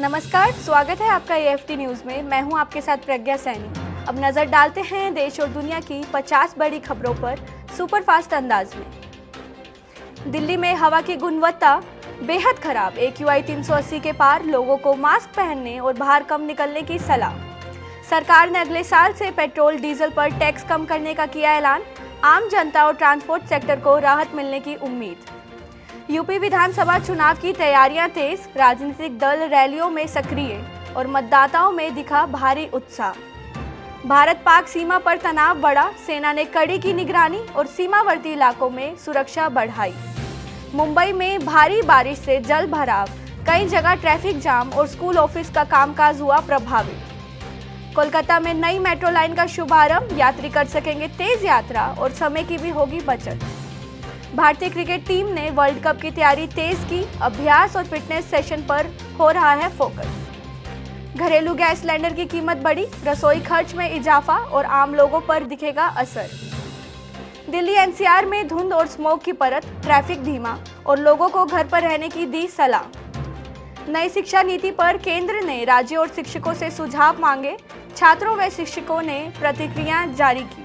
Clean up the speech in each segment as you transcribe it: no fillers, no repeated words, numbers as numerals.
नमस्कार, स्वागत है आपका एएफटी न्यूज में। मैं हूं आपके साथ प्रज्ञा सैनी। अब नजर डालते हैं देश और दुनिया की 50 बड़ी खबरों पर सुपरफास्ट अंदाज में। दिल्ली में हवा की गुणवत्ता बेहद खराब, AQI 380 के पार, लोगों को मास्क पहनने और बाहर कम निकलने की सलाह। सरकार ने अगले साल से पेट्रोल डीजल पर टैक्स कम करने का किया ऐलान। आम जनता और ट्रांसपोर्ट सेक्टर को राहत मिलने की उम्मीद। यूपी विधानसभा चुनाव की तैयारियां तेज, राजनीतिक दल रैलियों में सक्रिय और मतदाताओं में दिखा भारी उत्साह। भारत पाक सीमा पर तनाव बढ़ा, सेना ने कड़ी की निगरानी और सीमावर्ती इलाकों में सुरक्षा बढ़ाई। मुंबई में भारी बारिश से जल भराव, कई जगह ट्रैफिक जाम और स्कूल ऑफिस का कामकाज हुआ प्रभावित। कोलकाता में नई मेट्रो लाइन का शुभारंभ, यात्री कर सकेंगे तेज यात्रा और समय की भी होगी बचत। भारतीय क्रिकेट टीम ने वर्ल्ड कप की तैयारी तेज की, अभ्यास और फिटनेस सेशन पर हो रहा है फोकस। घरेलू गैस सिलेंडर की कीमत बढ़ी, रसोई खर्च में इजाफा और आम लोगों पर दिखेगा असर। दिल्ली NCR में धुंध और स्मोक की परत, ट्रैफिक धीमा और लोगों को घर पर रहने की दी सलाह। नई शिक्षा नीति पर केंद्र ने राज्यों और शिक्षकों से सुझाव मांगे, छात्रों व शिक्षकों ने प्रतिक्रिया जारी की।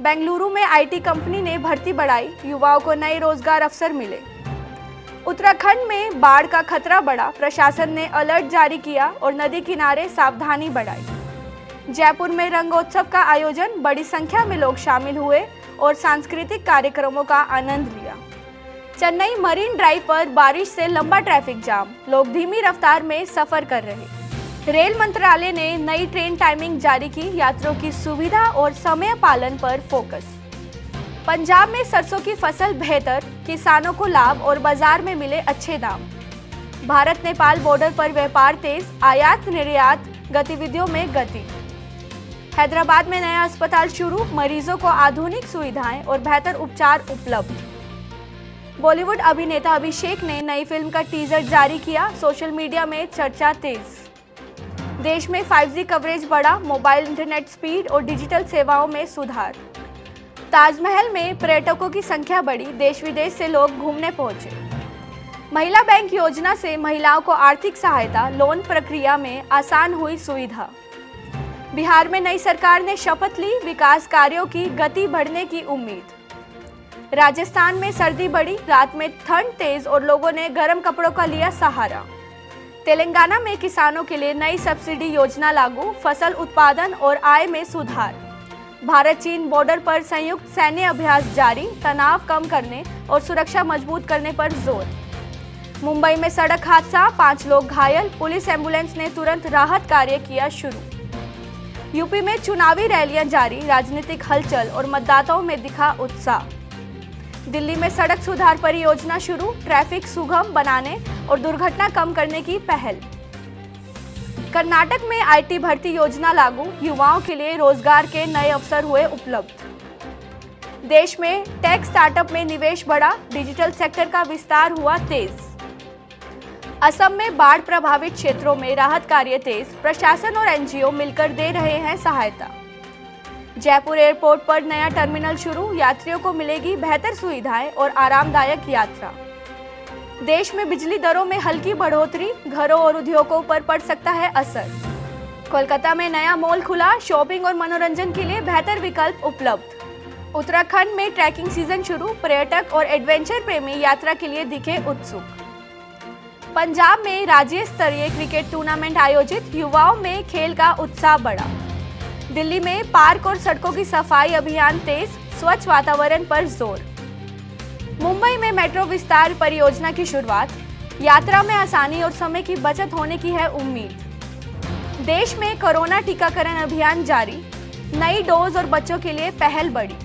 बेंगलुरु में IT कंपनी ने भर्ती बढ़ाई, युवाओं को नए रोजगार अवसर मिले। उत्तराखंड में बाढ़ का खतरा बढ़ा, प्रशासन ने अलर्ट जारी किया और नदी किनारे सावधानी बढ़ाई। जयपुर में रंगोत्सव का आयोजन, बड़ी संख्या में लोग शामिल हुए और सांस्कृतिक कार्यक्रमों का आनंद लिया। चेन्नई मरीन ड्राइव पर बारिश से लंबा ट्रैफिक जाम, लोग धीमी रफ्तार में सफर कर रहे। रेल मंत्रालय ने नई ट्रेन टाइमिंग जारी की, यात्रियों की सुविधा और समय पालन पर फोकस। पंजाब में सरसों की फसल बेहतर, किसानों को लाभ और बाजार में मिले अच्छे दाम। भारत नेपाल बॉर्डर पर व्यापार तेज, आयात निर्यात गतिविधियों में गति। हैदराबाद में नया अस्पताल शुरू, मरीजों को आधुनिक सुविधाएं और बेहतर उपचार उपलब्ध। बॉलीवुड अभिनेता अभिषेक ने नई फिल्म का टीजर जारी किया, सोशल मीडिया में चर्चा तेज। देश में 5G कवरेज बढ़ा, मोबाइल इंटरनेट स्पीड और डिजिटल सेवाओं में सुधार। ताजमहल में पर्यटकों की संख्या बढ़ी, देश विदेश से लोग घूमने पहुंचे। महिला बैंक योजना से महिलाओं को आर्थिक सहायता, लोन प्रक्रिया में आसान हुई सुविधा। बिहार में नई सरकार ने शपथ ली, विकास कार्यों की गति बढ़ने की उम्मीद। राजस्थान में सर्दी बढ़ी, रात में ठंड तेज और लोगों ने गर्म कपड़ों का लिया सहारा। तेलंगाना में किसानों के लिए नई सब्सिडी योजना लागू, फसल उत्पादन और आय में सुधार। भारत चीन बॉर्डर पर संयुक्त सैन्य अभ्यास जारी, तनाव कम करने और सुरक्षा मजबूत करने पर जोर। मुंबई में सड़क हादसा, 5 लोग घायल, पुलिस एम्बुलेंस ने तुरंत राहत कार्य किया शुरू। यूपी में चुनावी रैलियां जारी, राजनीतिक हलचल और मतदाताओं में दिखा उत्साह। दिल्ली में सड़क सुधार परियोजना शुरू, ट्रैफिक सुगम बनाने और दुर्घटना कम करने की पहल। कर्नाटक में IT भर्ती योजना लागू, युवाओं के लिए रोजगार के नए अवसर हुए उपलब्ध। देश में टेक स्टार्टअप में निवेश बढ़ा, डिजिटल सेक्टर का विस्तार हुआ तेज। असम में बाढ़ प्रभावित क्षेत्रों में राहत कार्य तेज, प्रशासन और NGO मिलकर दे रहे हैं सहायता। जयपुर एयरपोर्ट पर नया टर्मिनल शुरू, यात्रियों को मिलेगी बेहतर सुविधाएं और आरामदायक यात्रा। देश में बिजली दरों में हल्की बढ़ोतरी, घरों और उद्योगों पर पड़ सकता है असर। कोलकाता में नया मॉल खुला, शॉपिंग और मनोरंजन के लिए बेहतर विकल्प उपलब्ध। उत्तराखंड में ट्रैकिंग सीजन शुरू, पर्यटक और एडवेंचर प्रेमी यात्रा के लिए दिखे उत्सुक। पंजाब में राज्य स्तरीय क्रिकेट टूर्नामेंट आयोजित, युवाओं में खेल का उत्साह बढ़ा। दिल्ली में पार्क और सड़कों की सफाई अभियान तेज, स्वच्छ वातावरण पर जोर। मुंबई में मेट्रो विस्तार परियोजना की शुरुआत, यात्रा में आसानी और समय की बचत होने की है उम्मीद। देश में कोरोना टीकाकरण अभियान जारी, नई डोज और बच्चों के लिए पहल बढ़ी।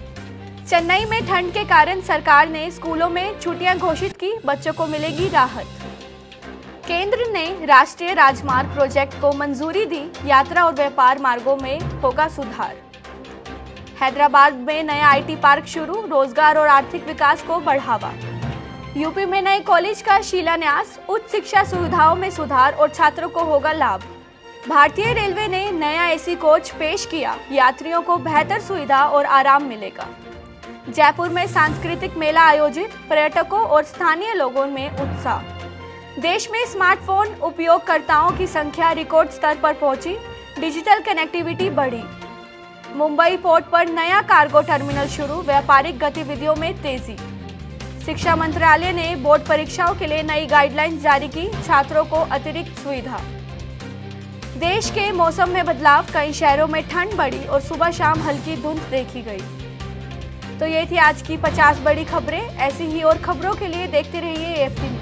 चेन्नई में ठंड के कारण सरकार ने स्कूलों में छुट्टियां घोषित की, बच्चों को मिलेगी राहत। केंद्र ने राष्ट्रीय राजमार्ग प्रोजेक्ट को मंजूरी दी, यात्रा और व्यापार मार्गों में होगा सुधार। हैदराबाद में नया IT पार्क शुरू, रोजगार और आर्थिक विकास को बढ़ावा। यूपी में नए कॉलेज का शिलान्यास, उच्च शिक्षा सुविधाओं में सुधार और छात्रों को होगा लाभ। भारतीय रेलवे ने नया AC कोच पेश किया, यात्रियों को बेहतर सुविधा और आराम मिलेगा। जयपुर में सांस्कृतिक मेला आयोजित, पर्यटकों और स्थानीय लोगों में उत्साह। देश में स्मार्टफोन उपयोगकर्ताओं की संख्या रिकॉर्ड स्तर पर पहुंची, डिजिटल कनेक्टिविटी बढ़ी। मुंबई पोर्ट पर नया कार्गो टर्मिनल शुरू, व्यापारिक गतिविधियों में तेजी। शिक्षा मंत्रालय ने बोर्ड परीक्षाओं के लिए नई गाइडलाइंस जारी की, छात्रों को अतिरिक्त सुविधा। देश के मौसम में बदलाव, कई शहरों में ठंड बढ़ी और सुबह शाम हल्की धुंध देखी गई। तो ये थी आज की 50 बड़ी खबरें। ऐसी ही और खबरों के लिए देखते रहिए AFT